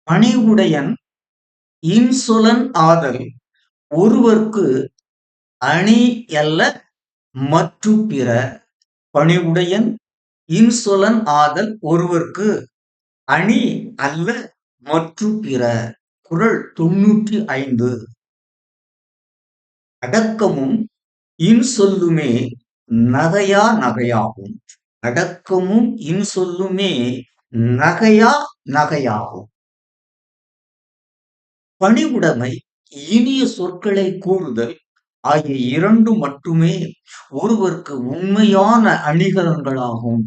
பணிவுடையன் இன்சொலன் ஆதல் ஒருவர்க்கு அணி அல்ல மற்றுப் பிற. பணிவுடையன் இன்சொலன் ஆதல் ஒருவர்க்கு அணி அல்ல மற்றுப் பிற. குறள் 95. அடக்கமும் இன்சொல்லுமே நகையா நகையாகும். அடக்கமும் இன்சொல்லுமே நகையா நகையாகும். பணிவுடைமை, இனிய சொற்களை கூறுதல் ஆகிய இரண்டு மட்டுமே ஒருவருக்கு உண்மையான அணிகலன்களாகும்.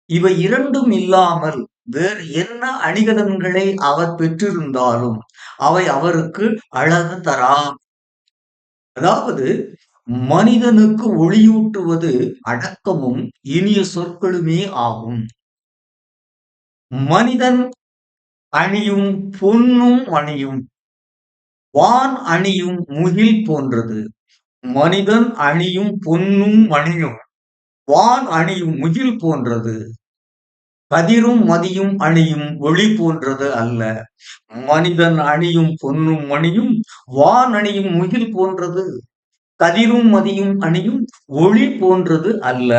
இவை இரண்டும் இல்லாமல் வேறு என்ன அணிகலன்களை அவர் பெற்றிருந்தாலும் அவை அவருக்கு அழகு தரா. அதாவது மனிதனுக்கு ஒளியூட்டுவது அடக்கமும் இனிய சொற்களுமே ஆகும். மனிதன் அணியும் பொன்னும் மணியும் வான் அணியும் முகில் போன்றது. மனிதன் அணியும் பொன்னும் மணியும் வான் அணியும் முகில் போன்றது. கதிரும் மதியும் அணியும் ஒளி போன்றது அல்ல. மனிதன் அணியும் பொன்னும் மணியும் வான் அணியும் முகில் போன்றது. கதிரும் மதியும் அணியும் ஒளி போன்றது அல்ல.